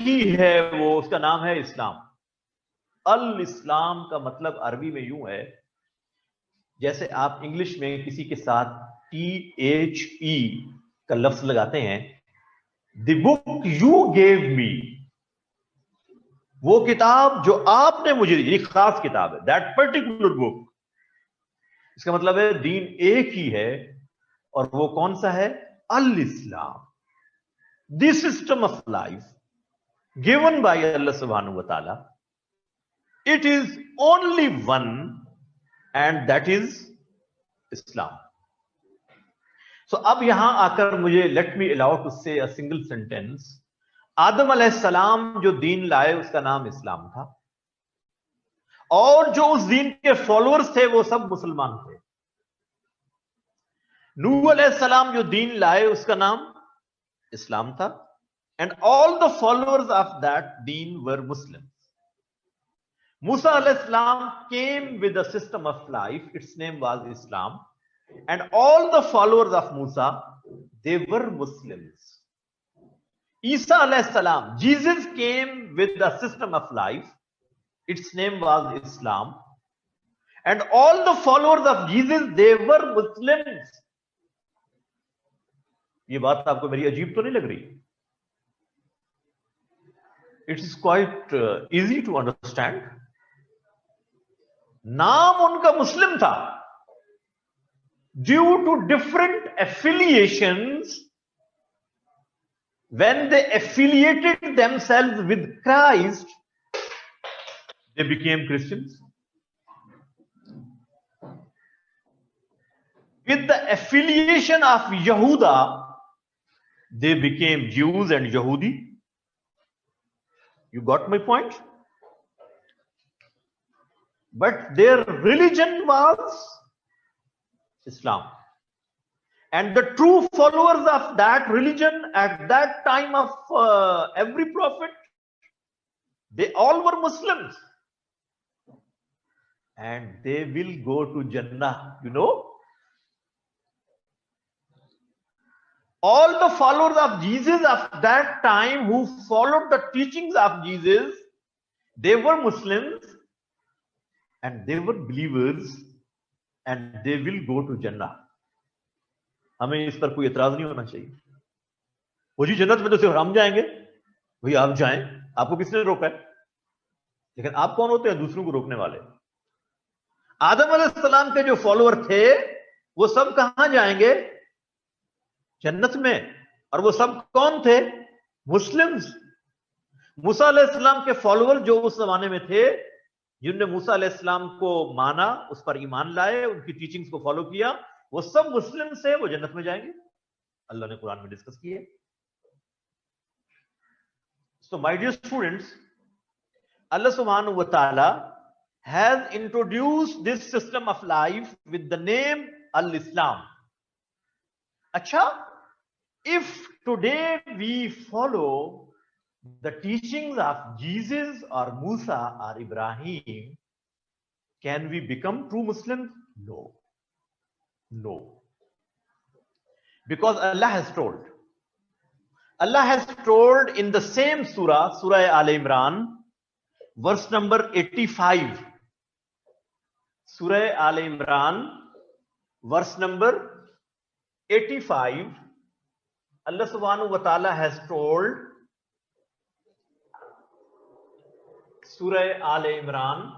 ही है वो, उसका नाम है इस्लाम। अल इस्लाम का मतलब अरबी में यूं है, जैसे आप इंग्लिश में किसी के साथ THE का लफ्ज लगाते हैं, the book you gave me, वो किताब जो आपने मुझे दी, खास किताब है, दैट पर्टिकुलर बुक। इसका मतलब है दीन एक ही है, और वो कौन सा है? अल इस्लाम, the system of life given by अल्लाह सुब्हानहू व तआला। It is only one, and that is इस्लाम। सो अब यहां आकर मुझे लेट मी अलाउ टू से अ सिंगल सेंटेंस। आदम अलैहिस्सलाम जो दीन लाए उसका नाम इस्लाम था, और जो उस दीन के फॉलोअर्स थे वो सब मुसलमान थे। नूह अलैहिस्सलाम जो दीन लाए उसका नाम इस्लाम था, and all the followers of that दीन वर मुस्लिम। मूसा अलैहिस्सलाम came with a system of life, its name was Islam, and all the followers of Musa, they were Muslims. Isa alaihissalam, Jesus came with a system of life, its name was Islam, and all the followers of Jesus, they were Muslims. ये बात आपको मेरी अजीब तो नहीं लग रही? It is quite easy to understand. नाम उनका मुस्लिम था, due to different affiliations. When they affiliated themselves with Christ, they became Christians. With the affiliation of Yehuda, they became Jews and Yehudi. You got my point? But their religion was Islam. And the true followers of that religion at that time of every prophet, they all were Muslims. And they will go to Jannah, you know. All the followers of Jesus of that time who followed the teachings of Jesus, they were Muslims, and they were believers, and they will go to Jannah. हमें इस पर कोई एतराज नहीं होना चाहिए। वो जी जन्नत में तो सिर्फ हम जाएंगे, भाई आप जाएं, आपको किसने रोका है? लेकिन आप कौन होते हैं दूसरों को रोकने वाले? आदम अलैहिस्सलाम के जो फॉलोअर थे वो सब कहां जाएंगे? जन्नत में। और वो सब कौन थे? मुस्लिम्स। मूसा अलैहिस्सलाम के फॉलोअर जो उस जमाने में थे, जिनने मूसा अलैहिस्सलाम को माना, उस पर ईमान लाए, उनकी टीचिंग्स को फॉलो किया, वो सब मुस्लिम से वो जन्नत में जाएंगे। अल्लाह ने कुरान में डिस्कस किए। सो माय डियर स्टूडेंट्स, अल्लाह सुब्हानहू व तआला has introduced this system of life with the name Al-Islam. Acha, if today we follow the teachings of Jesus or Musa or Ibrahim, can we become true Muslims? No. No. Because Allah has told in the same surah, Surah Al-Imran, verse number 85. Surah Al-Imran, verse number 85. Allah subhanahu wa ta'ala has told, Surah Al-Imran,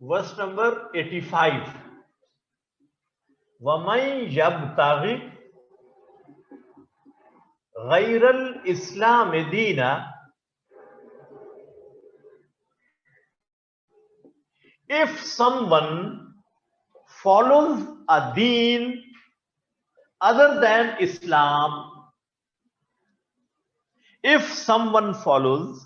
verse number 85. وَمَنْ يَبْتَغِ غَيْرَ الْإِسْلَامِ دِينًا, if someone follows a deen other than Islam, if someone follows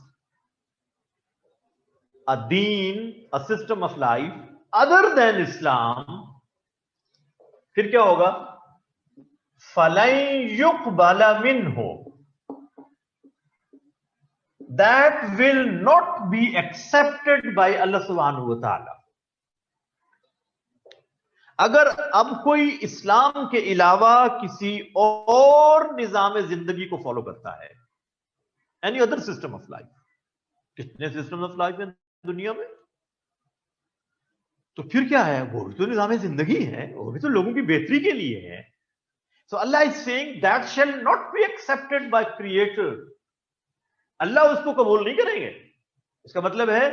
a deen, a system of life other than Islam, फिर क्या होगा? फलन युक़बल मिन्हु, that will not be accepted by Allah subhanahu wa ta'ala. अगर अब कोई इस्लाम के अलावा किसी और निजाम जिंदगी को फॉलो करता है, any other system of life. कितने सिस्टम ऑफ लाइफ है दुनिया में, तो फिर क्या है, वो भी तो निजाम जिंदगी है, वो भी तो लोगों की बेहतरी के लिए है। सो अल्लाह is saying that shall not be accepted by creator. अल्लाह उसको कबूल नहीं करेंगे। इसका मतलब है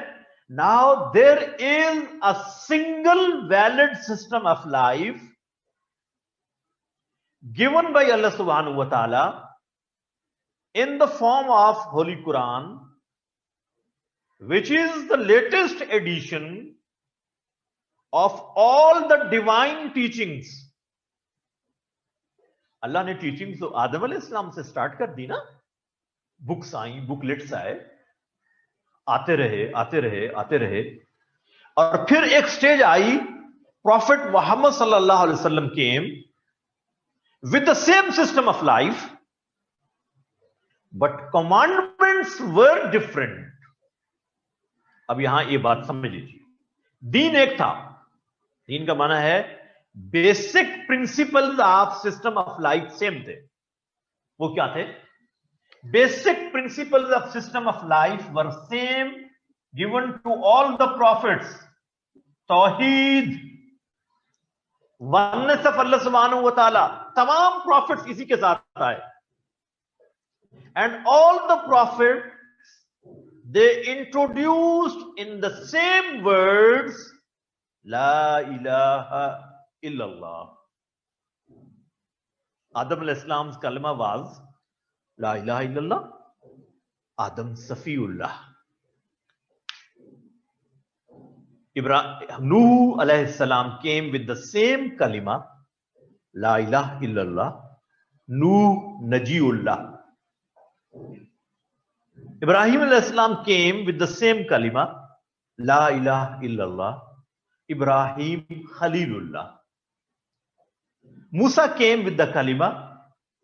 now there is a single valid system of life given by अल्लाह सुब्हानहू व तआला in the form of Holy Quran, which is the latest edition of all the divine teachings. अल्लाह ने टीचिंग्स तो आदम अलैहिस्सलाम से स्टार्ट कर दी ना, बुक्स आई, बुकलेट्स आए, आते रहे आते रहे आते रहे, और फिर एक स्टेज आई, प्रॉफिट मोहम्मद सल्लल्लाहु अलैहि वसल्लम came with the same system of life, but commandments were different. अब यहां ये बात समझ लीजिए, दीन एक था, दीन का माना है basic principles of system of life same थे। वो क्या थे? Basic principles of system of life were same given to all the prophets. तौहीद, वननेस ऑफ अल्लाह सुब्हानहू व तआला, तमाम प्रॉफिट्स इसी के साथ आए। And all the prophets, they introduced in the same words, La ilaha illallah. Adam al-Islam's kalma was, La ilaha illallah. Adam Safiullah. Nuh alayhi salam came with the same kalima, La ilaha illallah. Nuh Najiullah. Ibrahim al-Islam came with the same kalima, La ilaha illallah. Ibrahim Khalilullah. Musa came with the kalima,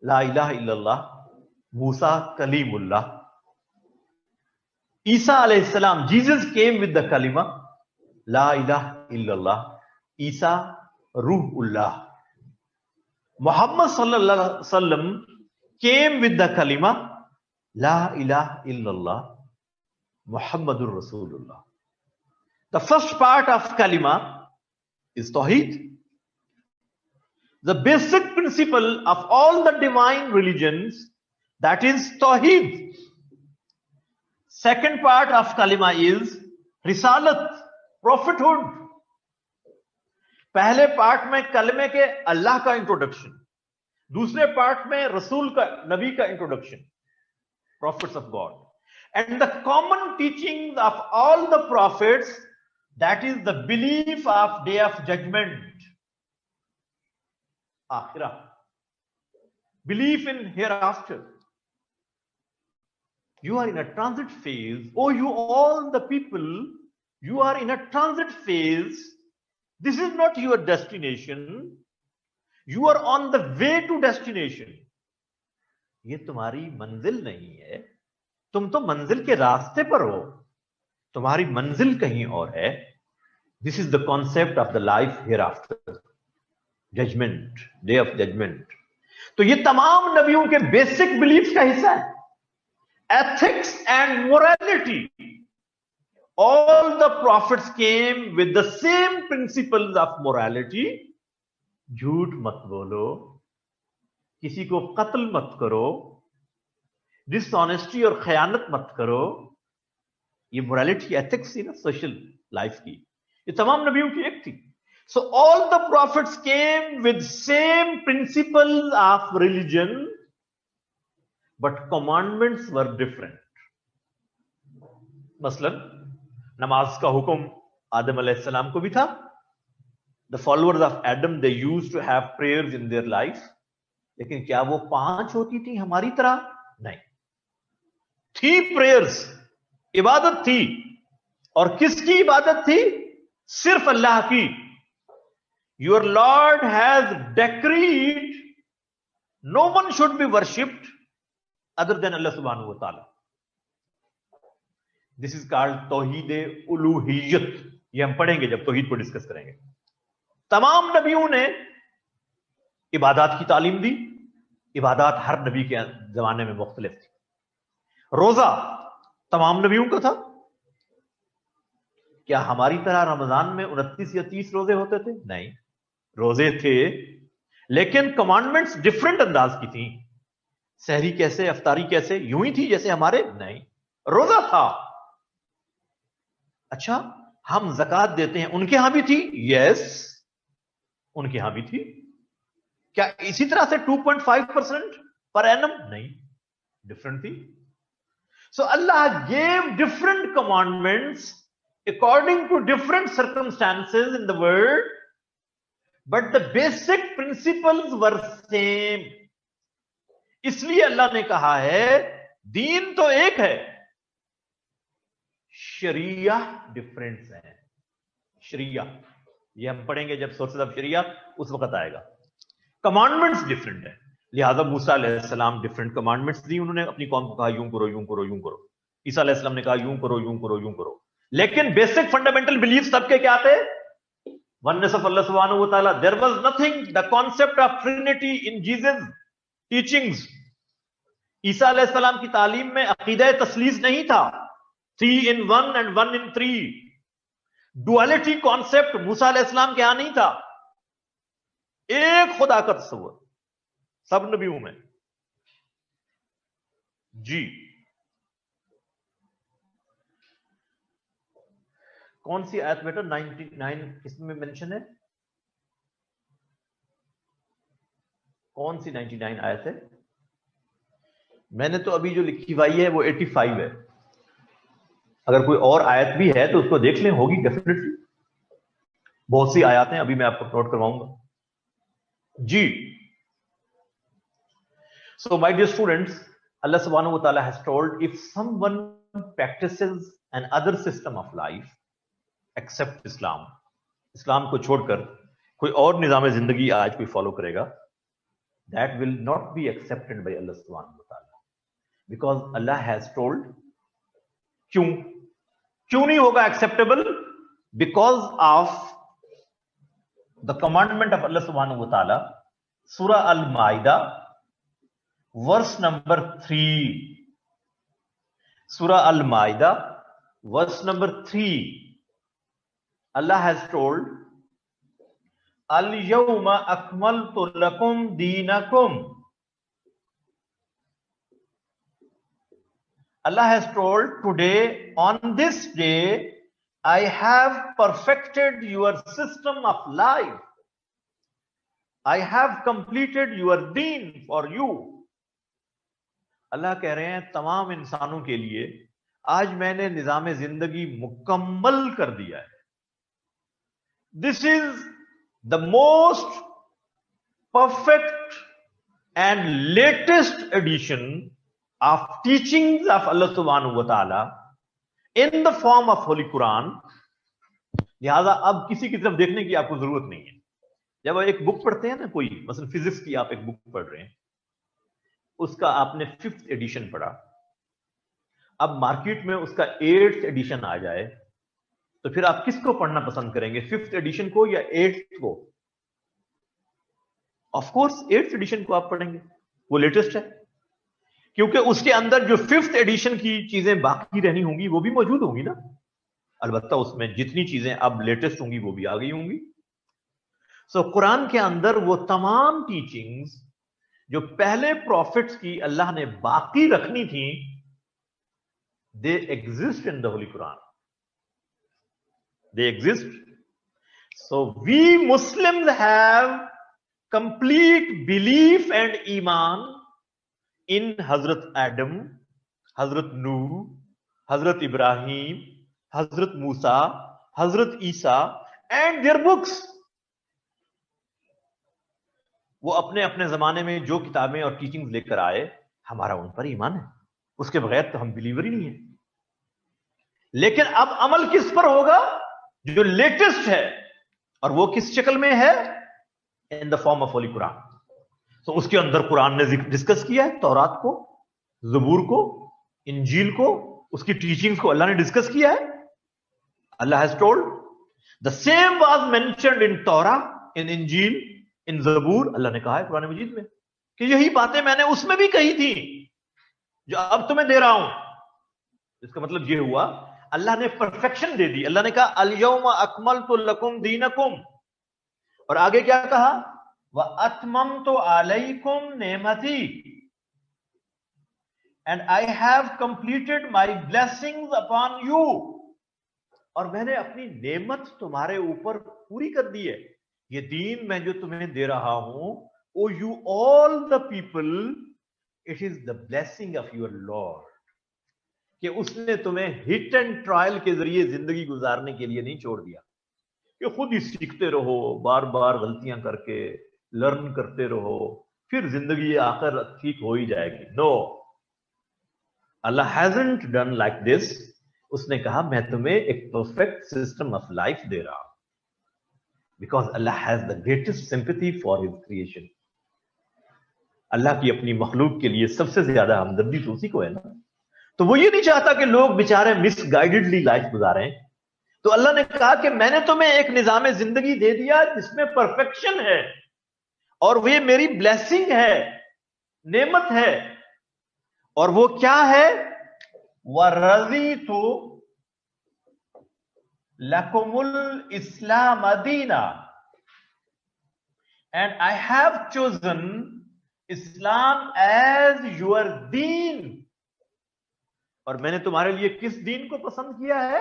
La ilaha illallah. Musa Kalimullah. Isa alayhi salam, Jesus came with the kalima, La ilaha illallah. Isa Ruhullah. Muhammad sallallahu alaihi wasallam came with the kalima, La ilaha illallah Muhammadur Rasulullah. The first part of kalima is Tawheed, the basic principle of all the divine religions, that is Tawheed. Second part of kalima is Risalat, prophethood. पहले part में कलमे के अल्लाह का introduction, दूसरे part में रसूल का, नबी का introduction, prophets of God, and the common teachings of all the prophets, that is the belief of day of judgment, akhirah, belief in hereafter. You are in a transit phase. Oh, you all the people, you are in a transit phase. This is not your destination. You are on the way to destination. ये तुम्हारी मंजिल नहीं है, तुम तो मंजिल के रास्ते पर हो, तुम्हारी मंजिल कहीं और है। This is the concept of the life hereafter, judgement, day of judgement. तो ये तमाम नबियों के बेसिक बिलीफ का हिस्सा है। Ethics and morality, all the prophets came with the same principles of morality. झूठ मत बोलो, किसी को कत्ल मत करो, डिसऑनेस्टी और खयानत मत करो। ये मोरालिटी एथिक्स थी ना सोशल लाइफ की, ये तमाम नबियों की एक थी। So all the prophets came with same principles of religion, but commandments were different. मसलन नमाज का हुक्म आदम अलैहिस्सलाम को भी था। The followers of Adam, they used to have prayers in their life, लेकिन क्या वो 5 होती थी हमारी तरह? नहीं, थी प्रेयर्स, इबादत थी। और किसकी इबादत थी? सिर्फ अल्लाह की। Your Lord has decreed no one should be worshipped other than अल्लाह सुब्हानहू व तआला। दिस इज कॉल्ड तौहीद उलूहियत। ये हम पढ़ेंगे जब तौहीद को डिस्कस करेंगे। तमाम नबियों ने इबादत की तालीम दी। इबादत हर नबी के जमाने में मुख्तलिफ थी। रोजा तमाम नबियों का था। क्या हमारी तरह रमजान में 29 या 30 रोजे होते थे? नहीं, रोजे थे, लेकिन कमांडमेंट्स डिफरेंट अंदाज की थी। सहरी कैसे, अफ्तारी कैसे, यूं ही थी जैसे हमारे? नहीं, रोजा था। अच्छा, हम ज़कात देते हैं, उनके यहां भी थी? यस, उनके यहां भी थी। क्या इसी तरह से 2.5% पर एनम? नहीं, डिफरेंट थी। सो अल्लाह gave different commandments according to different circumstances in the world, but the basic principles were same. इसलिए अल्लाह ने कहा है दीन तो एक है, शरिया डिफरेंस है। शरिया ये हम पढ़ेंगे जब सोर्सेस ऑफ शरिया, उस वक्त आएगा। कमांडमेंट्स डिफरेंट है, लिहाजा मूसा अलैहिस्सलाम डिफरेंट कमांडमेंट्स दी उन्होंने अपनी कौम को, कहा यूं करो यूं करो यूं करो। ईसा अलैहिस्सलाम ने कहा यूं करो यूं करो यूं करो। लेकिन बेसिक फंडामेंटल बिलीफ सबके क्या थे? वननेस ऑफ अल्लाह सुब्हानहू व तआला। There was nothing, the concept of trinity in Jesus teachings. ईसा अलैहिस्सलाम की तालीम में अकीदा तस्लीस नहीं था, 3 in 1 and 1 in 3। Duality concept मूसा अलैहिस्सलाम के यहां नहीं था। एक खुदा का तस्वर सब नबियों में। जी, कौन सी आयत बेटा? 99 किसमें मेंशन है? कौन सी 99 आयत है? मैंने तो अभी जो लिखी हुई है वो 85 है। अगर कोई और आयत भी है तो उसको देख लें, होगी डेफिनेटली। बहुत सी आयतें अभी मैं आपको नोट करवाऊंगा। जी, so my dear students, Allah subhanahu wa ta'ala has told, if someone practices another system of life except Islam, इस्लाम को छोड़कर कोई और निजाम जिंदगी आज कोई फॉलो करेगा, that will not be accepted by Allah subhanahu wa ta'ala, because Allah has told। क्यों नहीं होगा acceptable? Because of the commandment of अल्लाह सुब्हानहू व तआला, सूरह अल माइदा वर्स नंबर 3। सूरह अल माइदा वर्स नंबर 3, अल्लाह हैज टोल्ड, अल यौमा अकमलतु लकुम दीनकुम। Allah has told, today, on this day, I have perfected your system of life. I have completed your deen for you. अल्लाह कह रहे हैं तमाम इंसानों के लिए आज मैंने निजाम जिंदगी मुकम्मल कर दिया है। This is the most perfect and latest edition of teachings of Allah subhanahu wa ta'ala in the form of Holy Quran। लिहाजा अब किसी की तरफ देखने की आपको जरूरत नहीं है। जब आप एक बुक पढ़ते हैं ना, कोई मसलन फिजिक्स की आप एक बुक पढ़ रहे हैं, उसका आपने 5th एडिशन पढ़ा, अब मार्केट में उसका 8th एडिशन आ जाए तो फिर आप किसको पढ़ना पसंद करेंगे, 5th एडिशन को या 8th को? ऑफ कोर्स 8th एडिशन को आप पढ़ेंगे, वो लेटेस्ट है, क्योंकि उसके अंदर जो 5th एडिशन की चीजें बाकी रहनी होंगी वो भी मौजूद होंगी ना। अलबत्ता उसमें जितनी चीजें अब लेटेस्ट होंगी वो भी आ गई होंगी। सो कुरान के अंदर वो तमाम टीचिंग्स जो पहले प्रॉफिट्स की अल्लाह ने बाकी रखनी थी, they exist in the holy Quran, they exist. So we Muslims have complete belief and ईमान in Hazrat Adam, Hazrat Nuh, Hazrat Ibrahim, Hazrat Musa, Hazrat Isa and their books। वो अपने अपने जमाने में जो किताबें और टीचिंग्स लेकर आए, हमारा उन पर ईमान है, उसके बगैर तो हम बिलीवर ही नहीं है। लेकिन अब अमल किस पर होगा? जो लेटेस्ट है, और वो किस शक्ल में है? इन the form of Holi Quran. तो उसके अंदर कुरान ने डिस्कस किया है तौरात को, ज़बूर को, इंजील को, उसकी टीचिंग्स को अल्लाह ने डिस्कस किया है। अल्लाह has told the same was mentioned in तौरा, इन इंजील, इन ज़बूर। अल्लाह ने कहा है कुरान मजीद में कि यही बातें मैंने उसमें भी कही थी। जो अब तुम्हें दे रहा हूं, इसका मतलब ये हुआ अल्लाह ने परफेक्शन दे दी। अल्लाह ने कहा अल यौमा अकमलतु लकुम दीनकुम, और आगे क्या कहा, व अतममतु अलैकुम नेमती and I have completed my blessings upon you, और मैंने अपनी नेमत तुम्हारे ऊपर पूरी कर दी है। ये दीन मैं जो तुम्हें दे रहा हूं, O you all the people, it is the blessing of your Lord, कि उसने तुम्हें हिट एंड ट्रायल के जरिए जिंदगी गुजारने के लिए नहीं छोड़ दिया कि खुद ही सीखते रहो, बार बार गलतियां करके लर्न करते रहो, फिर जिंदगी आकर ठीक हो ही जाएगी। No, Allah hasn't done like this. उसने कहा मैं तुम्हें एक परफेक्ट सिस्टम ऑफ लाइफ दे रहा हूं, because Allah has the greatest sympathy for his creation. Allah की अपनी मखलूक के लिए सबसे ज्यादा हमदर्दी तो उसी को है ना। तो वो ये नहीं चाहता कि लोग बेचारे मिसगाइडेडली लाइफ गुजारें। तो अल्लाह ने कहा कि मैंने तुम्हें एक निजाम जिंदगी दे दिया जिसमें परफेक्शन है, और वो मेरी ब्लेसिंग है, नेमत है। और वो क्या है, वरज़ीतु लकुमुल इस्लाम दीना, and I have chosen Islam as your दीन, और मैंने तुम्हारे लिए किस दीन को पसंद किया है,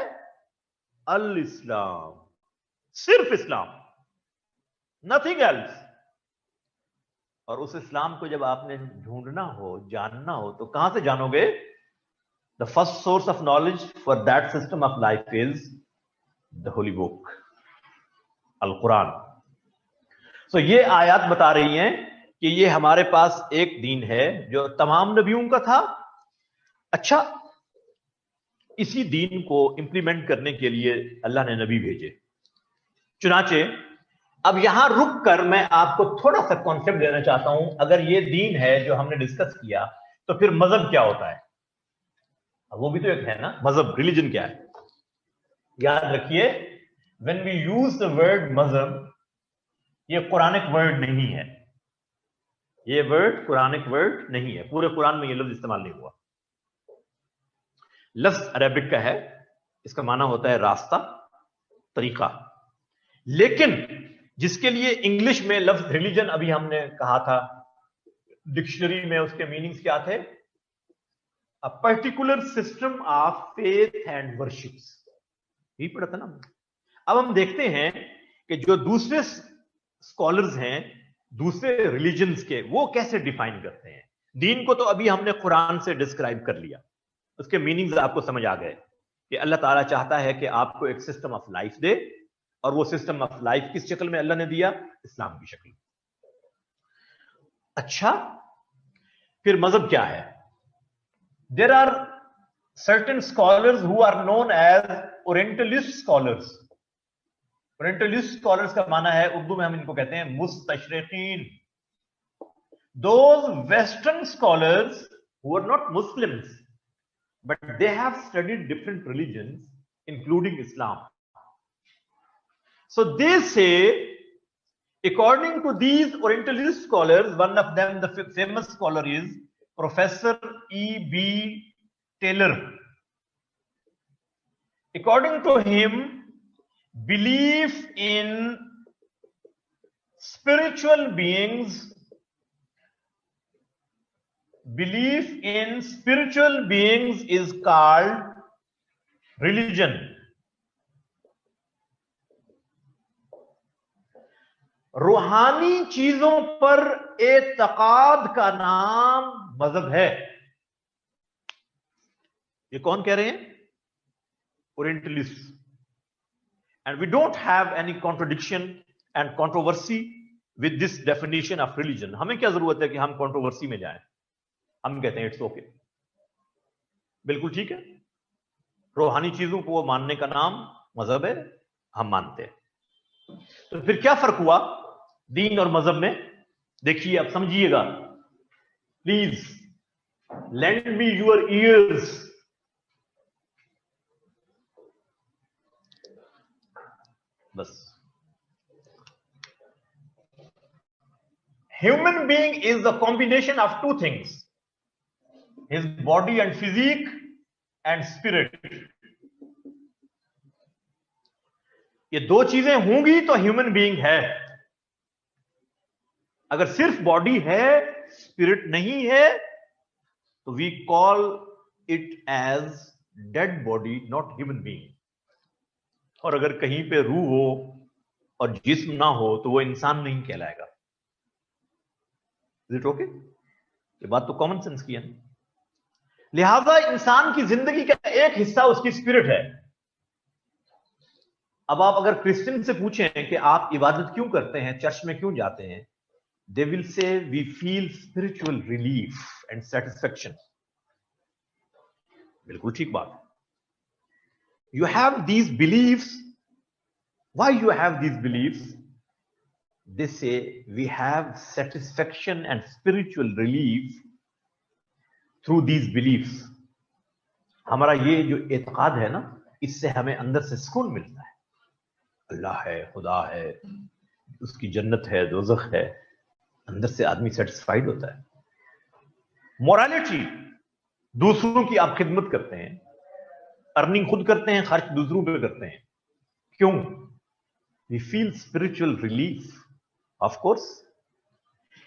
अल इस्लाम, सिर्फ इस्लाम, नथिंग एल्स। और उस इस्लाम को जब आपने ढूंढना हो, जानना हो, तो कहां से जानोगे? The first source of knowledge for that system of life is the holy book, अल कुरान। सो ये आयत बता रही हैं कि ये हमारे पास एक दीन है जो तमाम नबियों का था। अच्छा, इसी दीन को इंप्लीमेंट करने के लिए अल्लाह ने नबी भेजे। चुनाचे अब यहां रुक कर मैं आपको थोड़ा सा कॉन्सेप्ट देना चाहता हूं। अगर ये दीन है जो हमने डिस्कस किया, तो फिर मजहब क्या होता है? वो भी तो एक है ना, मजहब, रिलीजन क्या है? याद रखिए, when we use the word मजहब, ये कुरानिक वर्ड नहीं है। ये वर्ड कुरानिक वर्ड नहीं है, पूरे कुरान में ये लफ्ज इस्तेमाल नहीं हुआ। लफ्ज अरेबिक का है, इसका माना होता है रास्ता, तरीका। लेकिन जिसके लिए इंग्लिश में लफ्ज रिलीजन अभी हमने कहा था, डिक्शनरी में उसके मीनिंग्स क्या थे? A particular system of faith and worships, यही पढ़ा था ना। अब हम देखते हैं कि जो दूसरे स्कॉलर्स हैं दूसरे रिलीजन्स के, वो कैसे डिफाइन करते हैं दीन को। तो अभी हमने कुरान से डिस्क्राइब कर लिया, उसके मीनिंग्स आपको समझ आ गए कि अल्लाह ताला चाहता है कि आपको एक सिस्टम ऑफ लाइफ दे, और वो सिस्टम ऑफ लाइफ किस शक्ल में अल्लाह ने दिया? इस्लाम की शक्ल। अच्छा, फिर मजहब क्या है? There are certain scholars who are known as orientalist scholars. Orientalist scholars का माना है, उर्दू में हम इनको कहते हैं मुस्तशरिकीन। Those western scholars who are not Muslims, but they have studied different religions including Islam. So they say, according to these orientalist scholars, one of them, the famous scholar, is Professor E.B. Taylor. According to him, belief in spiritual beings is called religion. रूहानी चीजों पर एतकाद का नाम मजहब है। ये कौन कह रहे हैं? Orientalist. And we don't have any contradiction and controversy with this definition of religion. हमें क्या जरूरत है कि हम कंट्रोवर्सी में जाएं? हम कहते हैं इट्स ओके, बिल्कुल ठीक है। रूहानी चीजों को मानने का नाम मजहब है, हम मानते हैं। तो फिर क्या फर्क हुआ दीन और मजहब में? देखिए, अब समझिएगा, please lend me your ears. बस, human being is the combination of two things, his body and physique and spirit. ये दो चीजें होंगी तो ह्यूमन बीइंग है. अगर सिर्फ बॉडी है, स्पिरिट नहीं है, तो we call it as dead body, not human being. और अगर कहीं पे रूह हो और जिस्म ना हो तो वो इंसान नहीं कहलाएगा. Is it okay? ये बात तो कॉमन सेंस की है. लिहाजा इंसान की जिंदगी का एक हिस्सा उसकी स्पिरिट है. अब आप अगर क्रिश्चियन से पूछें कि आप इबादत क्यों करते हैं, चर्च में क्यों जाते हैं, they will say we feel spiritual relief and satisfaction. बिल्कुल ठीक बात. You have these beliefs. Why you have these beliefs? They say we have satisfaction and spiritual relief through these beliefs. हमारा ये जो एतकाद है ना, इससे हमें अंदर से सुकून मिलता है. अल्लाह है, खुदा है, उसकी जन्नत है, दोज़ख है, अंदर से आदमी सेटिस्फाइड होता है. मोरालिटी, दूसरों की आप खिदमत करते हैं, अर्निंग खुद करते हैं, खर्च दूसरों पे करते हैं. क्यों? We feel spiritual relief. Of course.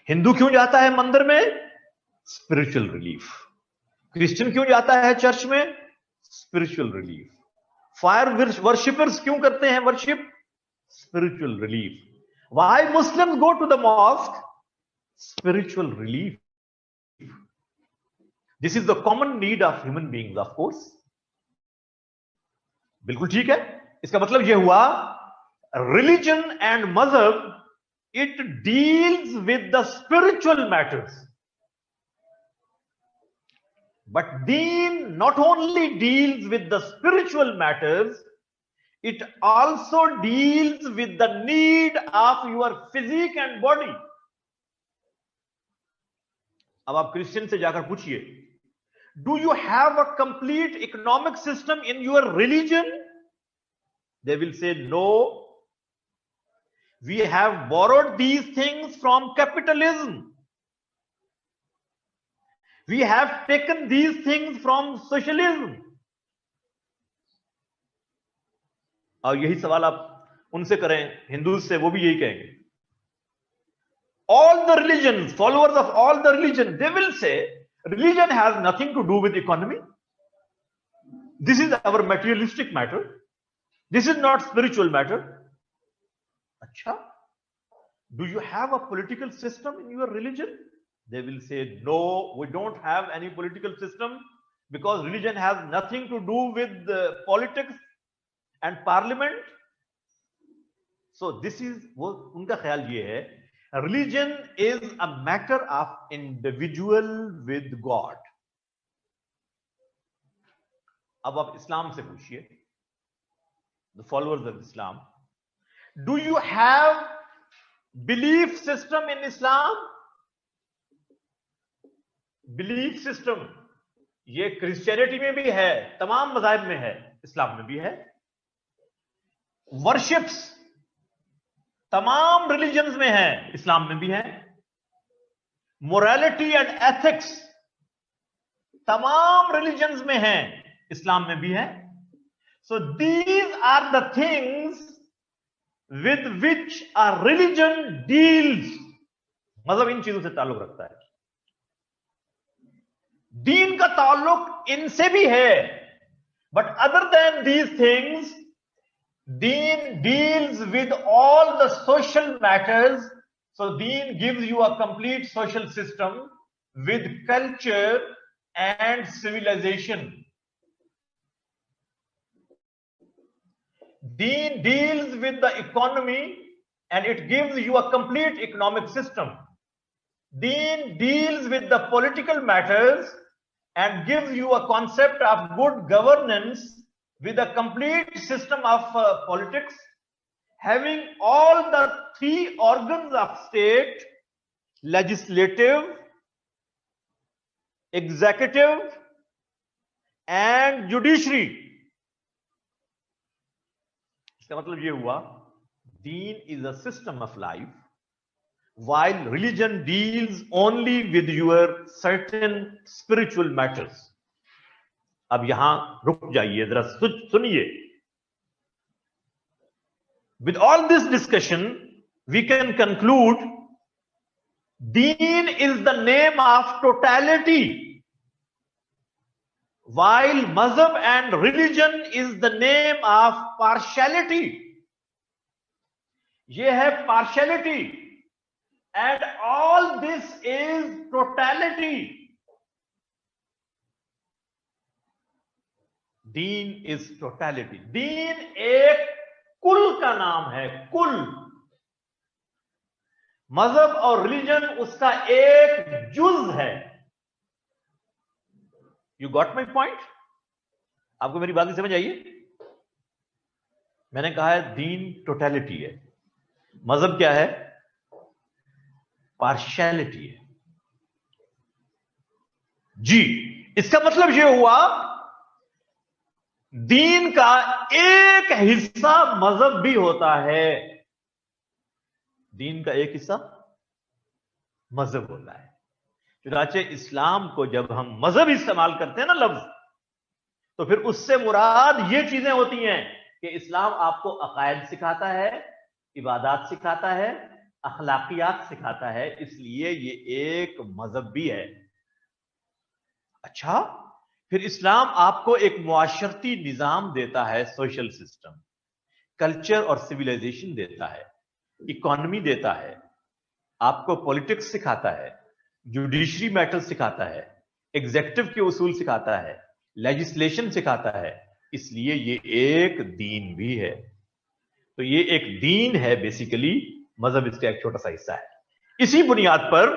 Hindu क्यों जाता है मंदिर में? Spiritual relief. क्रिश्चियन क्यों जाता है चर्च में? Spiritual relief. फायर वर्शिपर्स क्यों करते हैं worship? Spiritual relief. Why Muslims go to the mosque? Spiritual relief. This is the common need of human beings. Of course. बिल्कुल ठीक है. इसका मतलब यह हुआ, रिलीजन एंड मजहब, it deals with the spiritual matters. But Deen not only deals with the spiritual matters, it also deals with the need of your physique and body. अब आप क्रिश्चियन से जाकर पूछिए, do you have a complete economic system in your religion? They will say no. We have borrowed these things from capitalism. We have taken these things from socialism. और यही सवाल आप उनसे करें, हिंदू से, वो भी यही कहेंगे. All the religions, followers of all the religion, they will say religion has nothing to do with economy. This is our materialistic matter. This is not spiritual matter. अच्छा, do you have a political system in your religion? They will say no, we don't have any political system because religion has nothing to do with politics and parliament. So this is वो उनका ख्याल ये है, religion is a matter of individual with God. अब आप इस्लाम से पूछिए, the followers of Islam, do you have belief system in Islam? Belief system ये क्रिश्चियनिटी में भी है, तमाम मज़ाहिब में है, इस्लाम में भी है. वर्शिप्स तमाम रिलीजन्स में है, इस्लाम में भी है. मोरालिटी एंड एथिक्स तमाम रिलीजन्स में है, इस्लाम में भी है. So these are the things with which a religion deals. मतलब इन चीजों से ताल्लुक रखता है. दीन का ताल्लुक इनसे भी है, but other than these things, दीन deals with all the social matters. So दीन gives you a complete social system with culture and civilisation. Deen deals with the economy and it gives you a complete economic system. Deen deals with the political matters and gives you a concept of good governance with a complete system of politics, having all the three organs of state: legislative, executive and judiciary. इसका मतलब ये हुआ, दीन is a system of life while religion deals only with your certain spiritual matters. अब यहां रुक जाइए, जरा सुनिए. With all this discussion, we can conclude Deen is the name of totality, while mazhab and religion is the name of partiality. ये है partiality, and all this is totality. Deen is totality. Deen एक कुल का नाम है, कुल. मजहब और रिलीजन उसका एक जुज है. You got my point? आपको मेरी बात समझ आइए? मैंने कहा है दीन टोटलिटी है, मजहब क्या है? पार्शियलिटी है. जी, इसका मतलब यह हुआ दीन का एक हिस्सा मजहब भी होता है. दीन का एक हिस्सा मजहब होता है. चुनाचे इस्लाम को जब हम मजहब इस्तेमाल करते हैं ना लफ्ज, तो फिर उससे मुराद ये चीजें होती हैं कि इस्लाम आपको अकायद सिखाता है, इबादत सिखाता है, अखलाकियात सिखाता है, इसलिए ये एक मजहब भी है. अच्छा, फिर इस्लाम आपको एक मुआशरती निजाम देता है, सोशल सिस्टम, कल्चर और सिविलाइजेशन देता है, इकोनॉमी देता है, आपको पॉलिटिक्स सिखाता है, जुडिशरी मैटर सिखाता है, एग्जीक्यूटिव के उसूल सिखाता है, लेजिस्लेशन सिखाता है, इसलिए ये एक दीन भी है. तो ये एक दीन है बेसिकली, मजहब इसका एक छोटा सा हिस्सा है. इसी बुनियाद पर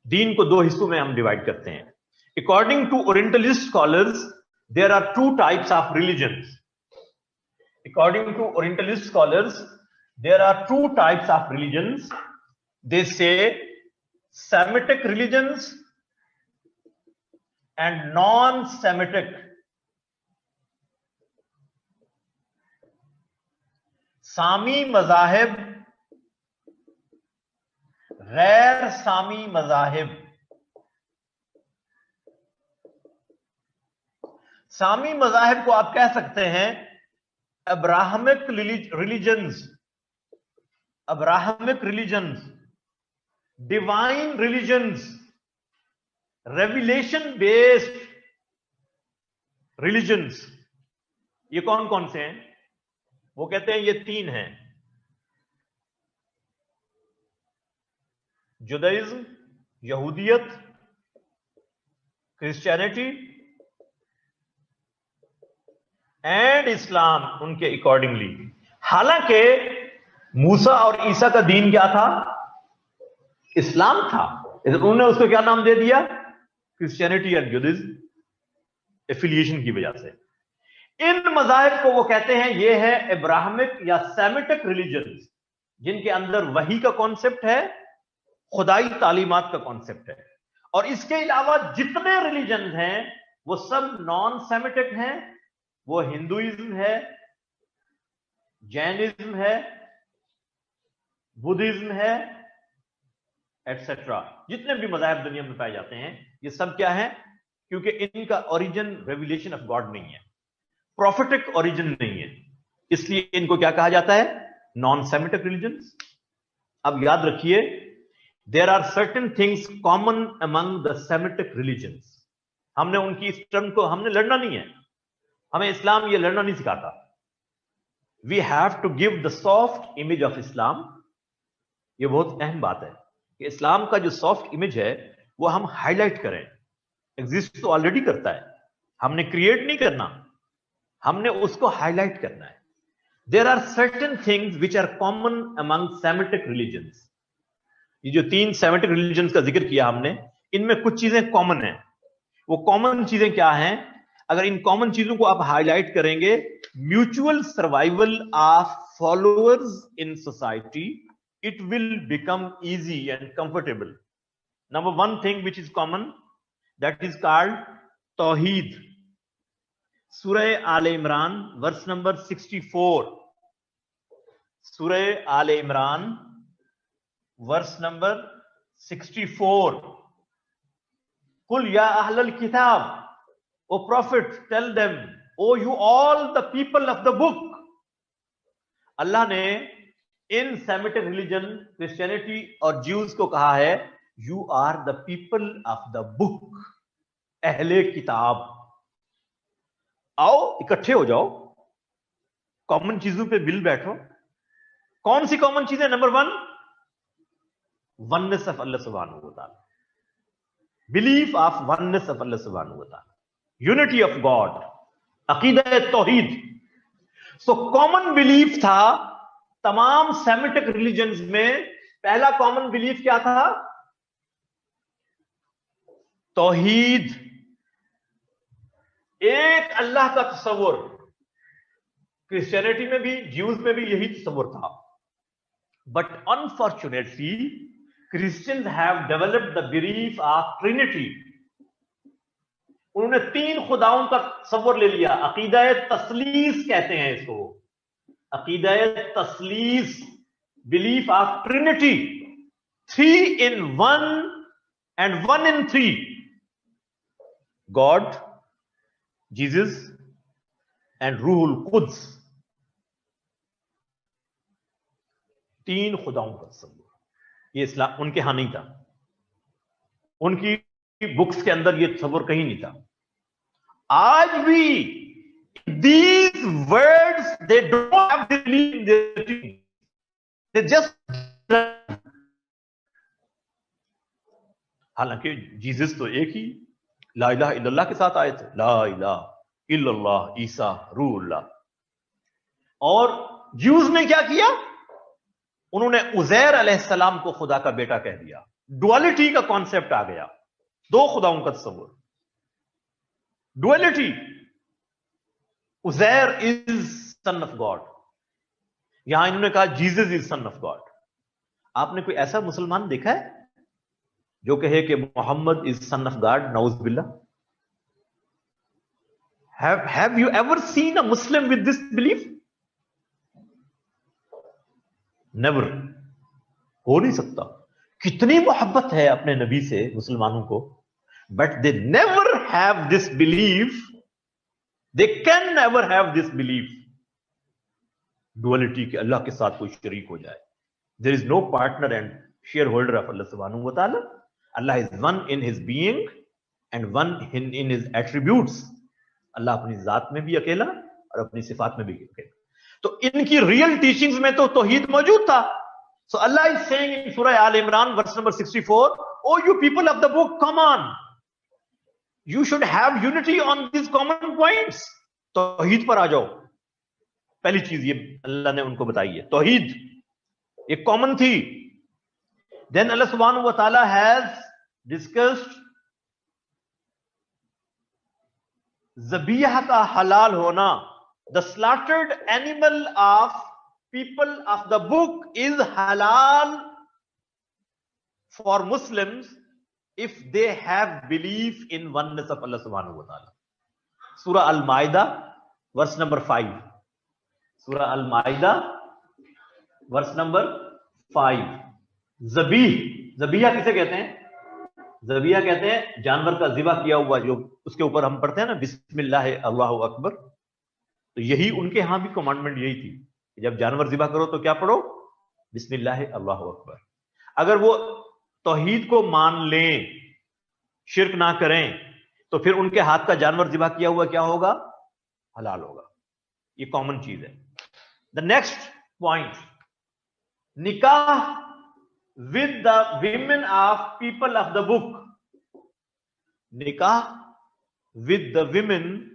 दीन को दो हिस्सों में हम डिवाइड करते हैं. According to Orientalist scholars, there are two types of religions. According to Orientalist scholars, there are two types of religions. They say Semitic religions and non-Semitic. सामी मजाहिब, गैर सामी मजाहिब. सामी मजाहिब को आप कह सकते हैं Abrahamic religions, Abrahamic religions, divine religions, revelation based religions. ये कौन कौन से हैं? वो कहते हैं ये तीन हैं: जुदाइज्म, यहूदियत, क्रिश्चियनिटी एंड इस्लाम, उनके अकॉर्डिंगली. हालांकि मूसा और ईसा का दीन क्या था? इस्लाम था. उन्होंने उसको क्या नाम दे दिया? क्रिश्चियनिटी एंड जुडाइज्म, एफिलिएशन की वजह से. इन मजाहिब को वो कहते हैं ये है अब्राहमिक या सेमिटिक रिलीजन्स, जिनके अंदर वही का कॉन्सेप्ट है, खुदाई तालीमात का कॉन्सेप्ट है. और इसके अलावा जितने रिलीजन हैं वो सब नॉन सेमिटिक हैं. वो हिंदुइज्म है, जैनिज्म है, बुद्धिज्म है, एटसेट्रा. जितने भी मजाहिब दुनिया में पाए जाते हैं ये सब क्या है? क्योंकि इनका ओरिजिन रेवलेशन ऑफ गॉड नहीं है, प्रॉफिटिक ओरिजिन नहीं है, इसलिए इनको क्या कहा जाता है? Non Semitic religions. अब याद रखिए, there are certain things common among the Semitic religions. हमने उनकी इस टर्म को हमने लड़ना नहीं है, हमें इस्लाम ये लड़ना नहीं सिखाता. We have to give the soft image of Islam. ये बहुत अहम बात है कि इस्लाम का जो सॉफ्ट इमेज है वो हम हाईलाइट करें. एग्जिस्ट तो ऑलरेडी करता है, हमने क्रिएट नहीं करना, हमने उसको हाईलाइट करना है. There are certain things which are common among Semitic religions. ये जो तीन सेमिटिक रिलीजन्स का जिक्र किया हमने, इनमें कुछ चीजें कॉमन हैं. वो कॉमन चीजें क्या हैं? अगर इन कॉमन चीजों को आप हाईलाइट करेंगे, mutual survival of followers in society, it will become easy and comfortable. Number one thing which is common, that is called तौहीद. सूरह आले इमरान वर्स नंबर 64. सूरह आले Imran verse number 64. Kul ya ahlal kitab, O prophet, tell them, O you all the people of the book. अल्लाह ने इन Semitic religion Christianity और Jews को कहा है, you are the people of the book, अहले किताब। आओ इकट्ठे हो जाओ, कॉमन चीजों पे मिल बैठो। कौन सी कॉमन चीजें? नंबर 1, वननेस ऑफ अल्लाह सुब्हानहू व तआला, बिलीफ ऑफ वननेस ऑफ अल्लाह सुब्हानहू व तआला, यूनिटी ऑफ गॉड, अकीदा तौहीद। सो कॉमन बिलीफ था तमाम सेमिटिक रिलीजन्स में। पहला कॉमन बिलीफ क्या था? तौहीद, एक अल्लाह का तस्वुर। क्रिश्चियनिटी में भी, ज्यूज में भी यही तस्वुर था। But unfortunately Christians have developed the belief of Trinity. उन्होंने 3 खुदाओं का तस्वुर ले लिया। अकीदा तस्लीस कहते हैं इसको, अकीदा तस्लीस, belief of trinity, 3 in 1 and 1 in 3, God, Jesus and रूहुल कुद्स। 3 खुदाओं का तस्वुर। ये इस्लाम उनके यहां नहीं था, उनकी बुक्स के अंदर ये तस्वुर कहीं नहीं था। आज भी these words they don't have the belief in their teaching. They just, हालांकि जीसस तो एक ही ला इलाहा इल्लल्लाह के साथ आए थे, ला इलाहा इल्लल्लाह ईसा रूहुल्लाह। और ज्यूज ने क्या किया? उन्होंने उजैर अलैहिस्सलाम को खुदा का बेटा कह दिया। डुअलिटी का कॉन्सेप्ट आ गया, 2 खुदाओं का तस्वुर, duality. Uzair is son of God, यहां इन्होंने कहा Jesus is son of God. आपने कोई ऐसा मुसलमान देखा है जो कहे कि Mohammad is son of God? नाउज़ बिल्लाह। Have you ever seen a Muslim with this belief? Never, हो नहीं सकता। कितनी मोहब्बत है अपने नबी से मुसलमानों को, but they never have this belief, they can never have this belief, duality के अल्लाह के साथ कोई शरीक हो जाए। There is no partner and shareholder of अल्लाह सुब्हानहू व तआला। Allah is one in his being and one in his attributes. Allah अपनी जात में भी अकेला और अपनी सिफात में भी अकेला। तो इनकी रियल टीचिंग्स में तो तौहीद मौजूद था। सो अल्लाह इज सेइंग इन सूरह आल इमरान verse number 64, O you people of the book, come on, you should have unity on this common points. तौहीद पर आ जाओ। पहली चीज ये अल्लाह ने उनको बताई है, तौहीद ये कॉमन थी। देन अल्लाह सुब्हानहू व तआला हैज डिस्कस्ड ज़बीहा का हलाल होना। The slaughtered animal of people of the book is halal for Muslims if they have belief in oneness of Allah subhanahu wa ta'ala. Surah Al-Ma'idah verse number 5. Surah Al-Ma'idah verse number 5. ज़बीहा किसे कहते हैं? ज़बीहा कहते हैं जानवर का ज़िबा किया हुआ, जो उसके ऊपर हम पढ़ते हैं ना बिस्मिल्लाह अल्लाहु अकबर। तो यही उनके यहां भी कमांडमेंट यही थी कि जब जानवर ज़िबा करो तो क्या पढ़ो? बिस्मिल्लाह अल्लाहु अकबर। अगर वो तौहीद को मान लें, शिर्क ना करें, तो फिर उनके हाथ का जानवर ज़िबा किया हुआ क्या होगा? हलाल होगा। ये कॉमन चीज है। द नेक्स्ट पॉइंट, निकाह with the women of people of the book. निकाह with the women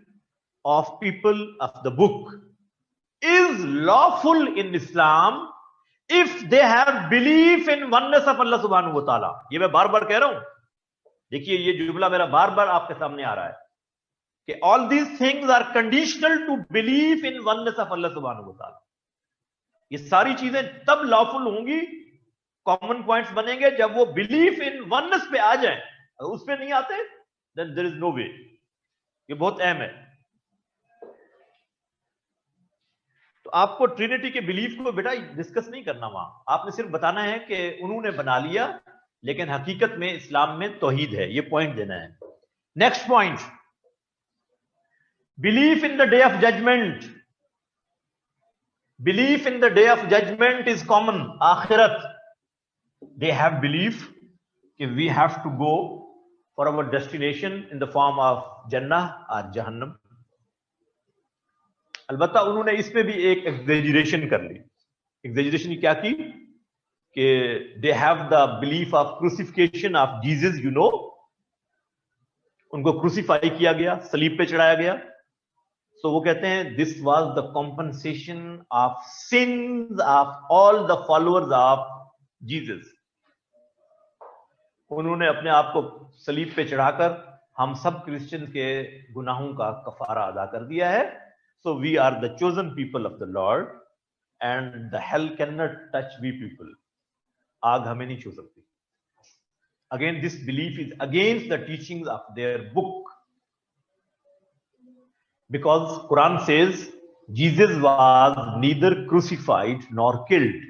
of people of the book is lawful in Islam if they have belief in oneness of Allah subhanahu wa ta'ala. ये मैं बार बार कह रहा हूं, देखिए ये जुमला मेरा बार बार आपके सामने आ रहा है कि all these things are conditional to belief in oneness of Allah subhanahu wa ta'ala. ये सारी चीजें तब लॉफुल होंगी, कॉमन पॉइंट्स बनेंगे, जब वो बिलीफ इन वननेस पे आ जाए। अगर उस पे नहीं आते देन देयर इज नो वे। ये बहुत अहम है। तो आपको ट्रिनिटी के बिलीफ को बेटा डिस्कस नहीं करना वहां, आपने सिर्फ बताना है कि उन्होंने बना लिया, लेकिन हकीकत में इस्लाम में तौहीद है, ये पॉइंट देना है। Next point, belief in the day of judgment. Belief in the day of judgment is common. आखिरत, दे हैव बिलीफ कि we have to go for our destination in the form of जन्नह और जहन्नम। अलबत्ता उन्होंने इसमें भी एक एग्जेजरेशन कर ली। एग्जेजरेशन क्या की कि they have the belief of crucifixion of Jesus, you know, उनको क्रूसिफाई किया गया, सलीब पे चढ़ाया गया। सो वो कहते हैं this was the compensation of since of all the followers of Jesus. उन्होंने अपने आप को सलीब पे चढ़ाकर हम सब क्रिश्चियन के गुनाहों का कफारा अदा कर दिया है। So we are the chosen people of the Lord, and the hell cannot touch we people. आग हमें नहीं छू सकती। Again, this belief is against the teachings of their book, because Quran says Jesus was neither crucified nor killed,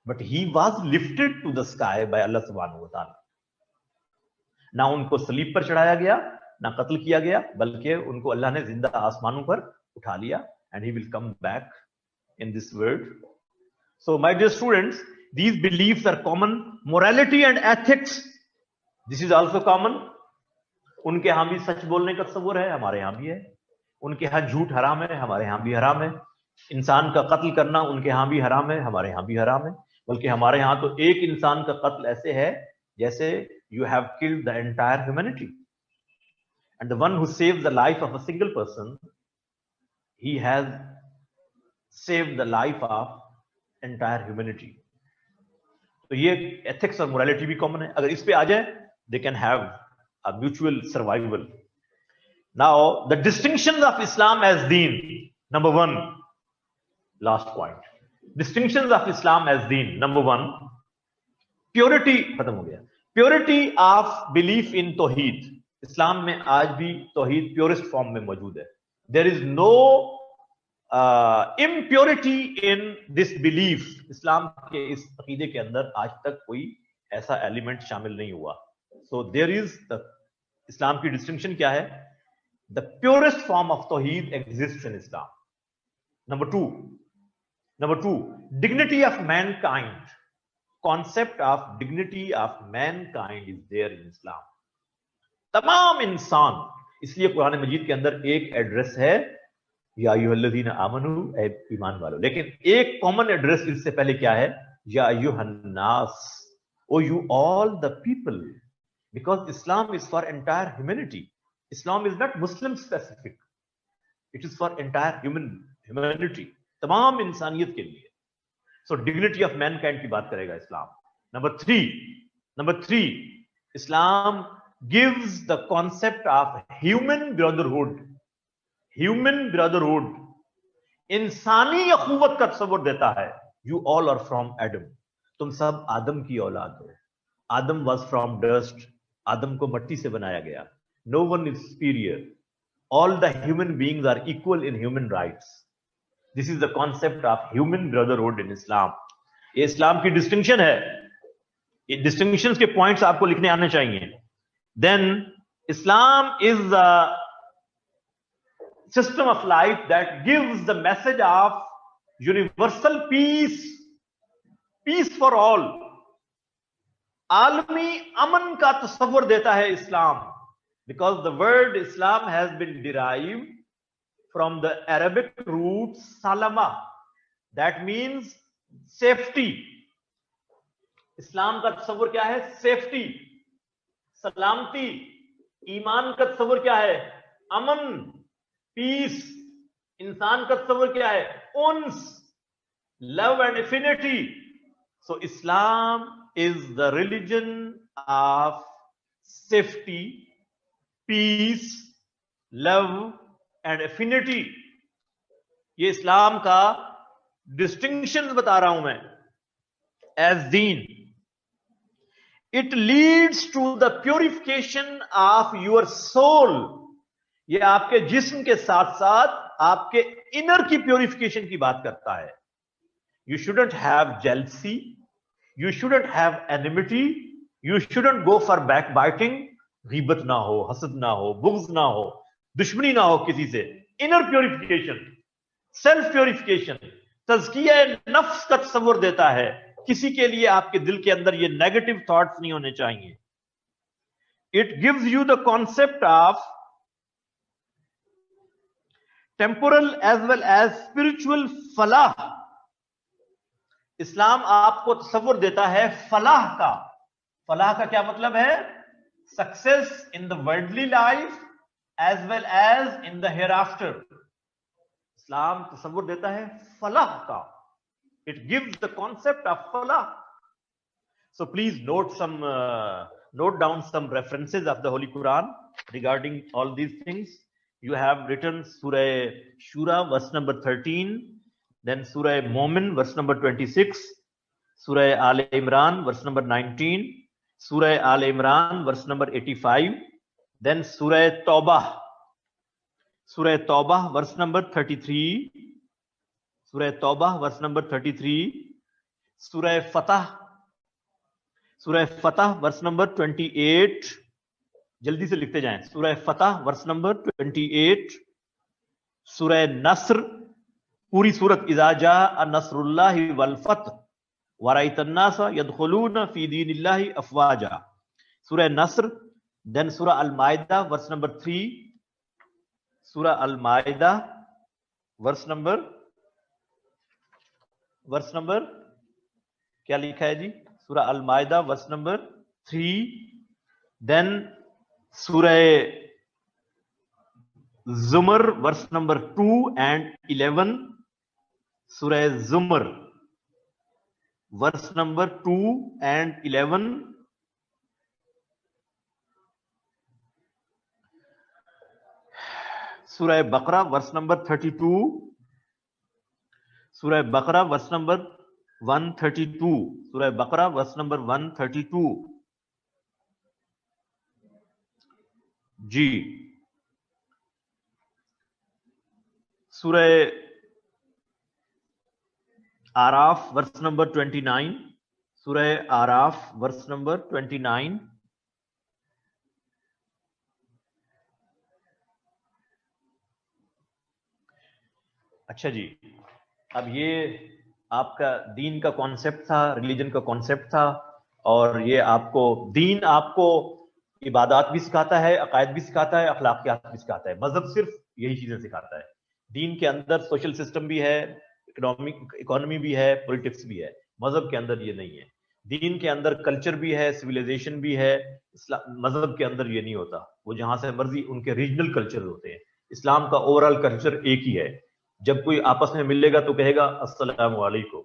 but he was lifted to the sky by Allah subhanahu wa ta'ala. ना उनको सलीब पर चढ़ाया गया, ना कत्ल किया गया, बल्कि उनको अल्लाह ने जिंदा आसमानों पर उठा लिया, and he will come back in this world. So my dear students, these beliefs are common. Morality and ethics, this is also common. उनके यहां भी सच बोलने का तस्वुर है, हमारे यहां भी है। उनके यहां झूठ हराम है, हमारे यहां भी हराम है। इंसान का कत्ल करना उनके यहां भी हराम है, हमारे यहां भी हराम है। बल्कि हमारे यहां तो एक इंसान का कत्ल ऐसे है जैसे you have killed the entire humanity. And the one who saves the life of a single person, he has saved the life of entire humanity. तो ये ethics और morality भी common है। अगर इस पे आ जाए, they can have a mutual survival. Now, the distinctions of Islam as deen. Number one, last point. Distinctions of Islam as deen. Number one, purity. खत्म हो गया। Purity of belief in Tawheed. इस्लाम में आज भी तौहीद प्योरेस्ट फॉर्म में मौजूद है। There is no impurity in this belief. इस्लाम के इस अकीदे के अंदर आज तक कोई ऐसा एलिमेंट शामिल नहीं हुआ। सो देयर इज द, इस्लाम की डिस्टिंक्शन क्या है? द प्योरेस्ट फॉर्म ऑफ तौहीद exist in Islam. Number two, dignity of mankind. Concept of dignity of mankind is there in Islam. तमाम इंसान, इसलिए कुरान मजीद के अंदर एक एड्रेस है या अय्युहल्लज़ीना आमनू, ऐ ईमान वालों, लेकिन एक कॉमन एड्रेस इससे पहले क्या है? या अय्युहन्नास, O you all the people, because Islam is for entire humanity. Islam is not Muslim specific, it is for entire humanity, तमाम इंसानियत के लिए। सो डिग्निटी ऑफ मैनकाइंड की बात करेगा इस्लाम। Number three, Islam gives the concept of human brotherhood. Human brotherhood, इंसानी अखुवत का तस्वुर देता है। You all are from Adam. तुम सब आदम की औलाद हो। आदम was from dust. आदम को मट्टी से बनाया गया। No one is superior. All the human beings are equal in human rights. This is the concept of human brotherhood in Islam. ये इस्लाम की डिस्टिंक्शन है। ये डिस्टिंक्शंस के पॉइंट्स आपको लिखने आने चाहिए। Then Islam is a system of life that gives the message of universal peace, peace for all. आलमी अमन का तस्वुर देता है इस्लाम, because the word Islam has been derived from the Arabic root salama, that means safety. इस्लाम का तस्वुर क्या है? Safety, सलामती। ईमान का तस्वुर क्या है? अमन, पीस। इंसान का तस्वुर क्या है? उन्स, love and affinity. So Islam is the religion of safety, peace, love and affinity. ये इस्लाम का डिस्टिंक्शन बता रहा हूं मैं as Deen. It leads to the purification of your soul. ये आपके जिस्म के साथ साथ आपके इनर की प्योरिफिकेशन की बात करता है। You shouldn't have jealousy, you shouldn't have enmity, you shouldn't go for backbiting, गीबत ना हो, हसद ना हो, बुग़्ज़ ना हो, दुश्मनी ना हो किसी से। इनर प्योरिफिकेशन, सेल्फ प्योरिफिकेशन, तज़किया नफ्स का तस्वुर देता है। किसी के लिए आपके दिल के अंदर ये नेगेटिव थॉट्स नहीं होने चाहिए। It gives you the concept of temporal as well as spiritual फलाह। इस्लाम आपको तस्वुर देता है फलाह का। फलाह का क्या मतलब है? Success in the worldly life as well as in the hereafter. इस्लाम तस्वुर देता है फलाह का। It gives the concept of falah. So please note down some references of the Holy Quran regarding all these things. You have written Surah Shura, verse number 13, then Surah Mu'min, verse number 26, Surah Al Imran, verse number 19, Surah Al Imran, verse number 85, then Surah Tawbah, verse number 33, Surah Tawbah, verse number 33, Surah Fatah, verse number 28. जल्दी से लिखते जाएं। सूरह फतह, verse number 28, सूरह नस्र, पूरी सूरत इज़ा जाअ नस्रुल्लाहि वल फतह व रअयतन नास यदखुलून फी दीनिल्लाहि अफवाजा, सूरह नस्र। देन सूरह अल माइदा, वर्स नंबर 3, सूरह अल माइदा, वर्स नंबर क्या लिखा है जी? सूरह अल माइदा, वर्स नंबर 3। देन सूरह जुमर, वर्स नंबर 2 and 11, सूरह जुमर, वर्स नंबर 2 and 11, सूरह बकरा, वर्स नंबर 32, सूरह बकरा, वर्स नंबर 132, सूरह बकरा, वर्स नंबर 132 जी। सूरह आराफ, वर्स नंबर 29, सूरह आराफ, वर्स नंबर 29। अच्छा जी, अब ये आपका दीन का कॉन्सेप्ट था, रिलीजन का कॉन्सेप्ट था, और ये आपको दीन आपको इबादत भी सिखाता है, अकायद भी सिखाता है, अखलाकियात भी सिखाता है। मजहब सिर्फ यही चीजें सिखाता है। दीन के अंदर सोशल सिस्टम भी है, इकोनॉमी भी है, पॉलिटिक्स भी है। मजहब के अंदर ये नहीं है। दीन के अंदर कल्चर भी है, सिविलाइजेशन भी है। मजहब के अंदर ये नहीं होता। वो जहां से मर्जी उनके रीजनल कल्चर होते हैं। इस्लाम का ओवरऑल कल्चर एक ही है। जब कोई आपस में मिलेगा तो कहेगा अस्सलामु अलैकुम,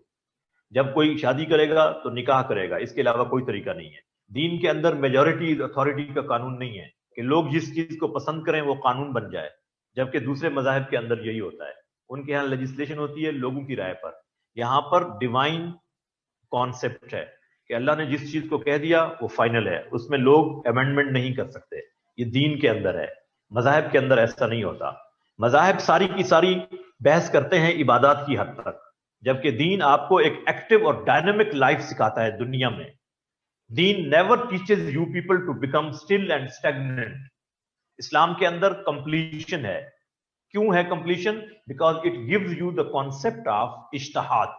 जब कोई शादी करेगा तो निकाह करेगा, इसके अलावा कोई तरीका नहीं है। दीन के अंदर मेजॉरिटी अथॉरिटी का कानून नहीं है कि लोग जिस चीज को पसंद करें वो कानून बन जाए, जबकि दूसरे मजाहब के अंदर यही होता है। उनके यहाँ लेजिस्लेशन होती है लोगों की राय पर। यहाँ पर डिवाइन कॉन्सेप्ट है कि अल्लाह ने जिस चीज को कह दिया वो फाइनल है, उसमें लोग अमेंडमेंट नहीं कर सकते। ये दीन के अंदर है। मजाहब के अंदर ऐसा नहीं होता। मजाहब सारी की सारी बहस करते हैं इबादत की हद तक, जबकि दीन आपको एक एक्टिव और डायनामिक लाइफ सिखाता है दुनिया में। दीन never teaches you people to become still and stagnant. इस्लाम के अंदर कंप्लीशन है। क्यों है completion? Because it gives you the concept of इज्तिहाद।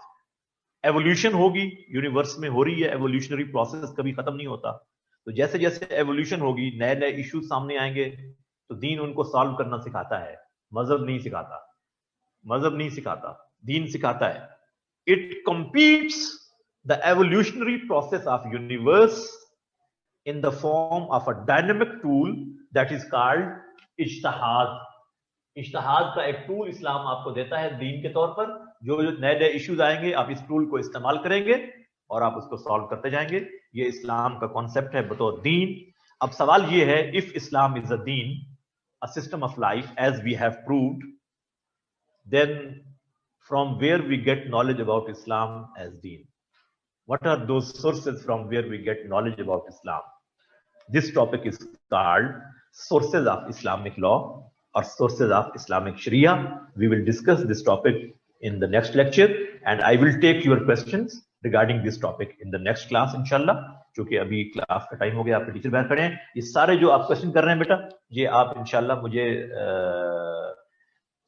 एवोल्यूशन होगी, यूनिवर्स में हो रही है, एवोल्यूशनरी प्रोसेस कभी खत्म नहीं होता। तो जैसे जैसे एवोल्यूशन होगी, नए नए इश्यूज सामने आएंगे, तो दीन उनको सॉल्व करना सिखाता है। मजहब नहीं सिखाता। मजहब नहीं सिखाता, दीन सिखाता है। It competes the evolutionary process of universe in the form of a dynamic tool that is called इज्तिहाद। इज्तिहाद का एक टूल इस्लाम आपको देता है दीन के तौर पर। जो नए नए इश्यूज आएंगे, आप इस टूल को इस्तेमाल करेंगे और आप उसको सॉल्व करते जाएंगे। ये इस्लाम का कॉन्सेप्ट है बतौर दीन। अब सवाल ये है, इफ इस्लाम इज अ दीन, a system of life as we have proved, then from where we get knowledge about Islam as deen? What are those sources from where we get knowledge about Islam? This topic is called sources of Islamic law. or sources of Islamic Sharia. We will discuss this topic in the next lecture, and I will take your questions regarding this topic in the next class inshallah. क्योंकि अभी class का time हो गया, आपके teacher बाहर खड़े हैं। ये सारे जो आप क्वेश्चन कर रहे हैं बेटा, ये आप इंशाल्लाह मुझे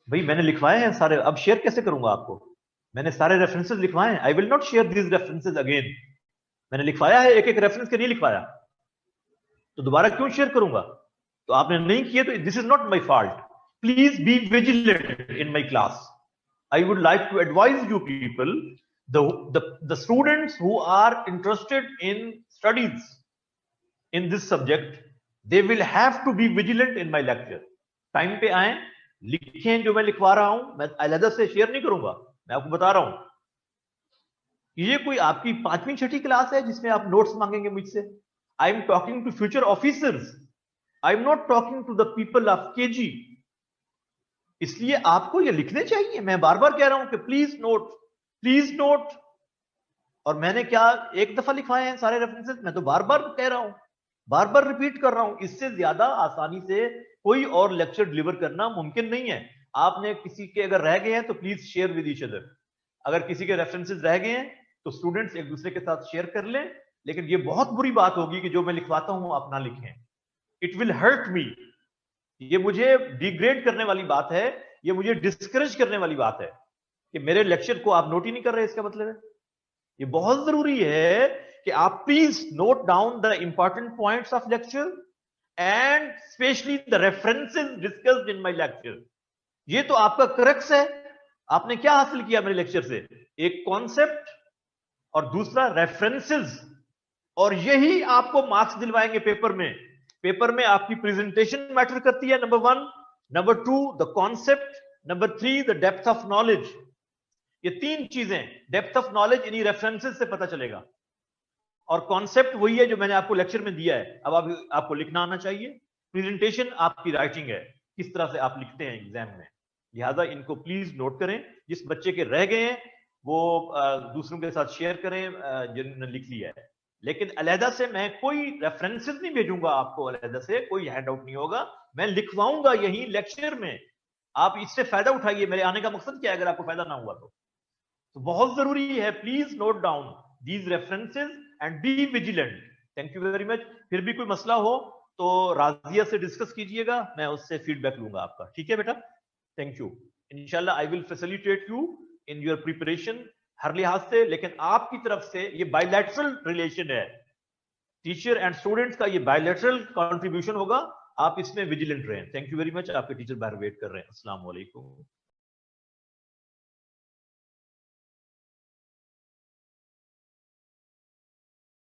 भाई मैंने लिखवाए हैं सारे, अब शेयर कैसे करूंगा आपको? मैंने सारे रेफरेंसेस लिखवाए हैं। I will not share these references again. मैंने लिखवाया है, एक एक रेफरेंस के लिए लिखवाया, तो दोबारा क्यों शेयर करूंगा? तो आपने नहीं किया तो this is not my fault. Please be vigilant in my class. I would like to advise you people, the students who are interested in studies in this subject, they will have to be vigilant in my lecture. Time पे आए, लिखें जो मैं लिखवा रहा हूं, मैं अलग से शेयर नहीं करूंगा, मैं आपको बता रहा हूं। ये कोई आपकी 5वीं 6ठी क्लास है जिसमें आप नोट्स मांगेंगे मुझसे? I am talking to future officers, I am not talking to the people of KG. इसलिए आपको ये लिखने चाहिए। मैं बार बार कह रहा हूं कि प्लीज नोट, प्लीज नोट। और मैंने क्या एक दफा लिखवाए हैं सारे रेफरेंसेस? मैं तो बार बार कह रहा हूं, बार बार रिपीट कर रहा हूं। इससे ज्यादा आसानी से कोई और लेक्चर डिलीवर करना मुमकिन नहीं है। आपने किसी के अगर रह गए हैं तो please share with each other. अगर किसी के रेफरेंसेस रह गए हैं तो स्टूडेंट्स एक दूसरे के साथ शेयर कर लें। लेकिन ये बहुत बुरी बात होगी कि जो मैं लिखवाता हूं आप ना लिखें। It will hurt me. ये मुझे डिग्रेड करने वाली बात है, ये मुझे डिस्करेज करने वाली बात है कि मेरे लेक्चर को आप नोट ही नहीं कर रहे। इसका मतलब है ये बहुत जरूरी है कि आप please note down the important points of lecture and specially the references discussed in my lecture. ये तो आपका क्रक्स है। आपने क्या हासिल किया मेरे लेक्चर से? एक कॉन्सेप्ट और दूसरा रेफरेंसेस, और यही आपको मार्क्स दिलवाएंगे पेपर में। पेपर में आपकी प्रेजेंटेशन मैटर करती है, number 1, number 2 the concept, number 3 the depth of knowledge. ये 3 चीजें, डेप्थ ऑफ नॉलेज इन्हीं रेफरेंसेस से पता चलेगा, और कॉन्सेप्ट वही है जो मैंने आपको लेक्चर में दिया है। अब आपको लिखना आना चाहिए। प्रेजेंटेशन आपकी राइटिंग है, किस तरह से आप लिखते हैं एग्जाम में। लिहाजा इनको प्लीज नोट करें। जिस बच्चे के रह गए हैं वो दूसरों के साथ शेयर करें जिन्होंने लिख लिया है। लेकिन अलहदा से मैं कोई रेफरेंसेस नहीं भेजूंगा आपको, अलहदा से कोई हैंड आउट नहीं होगा। मैं लिखवाऊंगा यही लेक्चर में। आप इससे फायदा उठाइए। मेरे आने का मकसद क्या है अगर आपको फायदा ना हुआ तो बहुत जरूरी है। Please note down these references and be vigilant. Thank you very much. फिर भी कोई मसला हो तो राजिया से डिस्कस कीजिएगा, मैं उससे फीडबैक लूंगा आपका। ठीक है बेटा, थैंक यू। इंशाल्लाह I will facilitate you in your preparation हर लिहाज से। लेकिन आपकी तरफ से ये बायलैटरल रिलेशन है, टीचर एंड स्टूडेंट्स का ये बायलैटरल कंट्रीब्यूशन होगा। आप इसमें विजिलेंट रहें। Thank you very much. आपके टीचर बाहर वेट कर रहे हैं। अस्सलाम वालेकुम।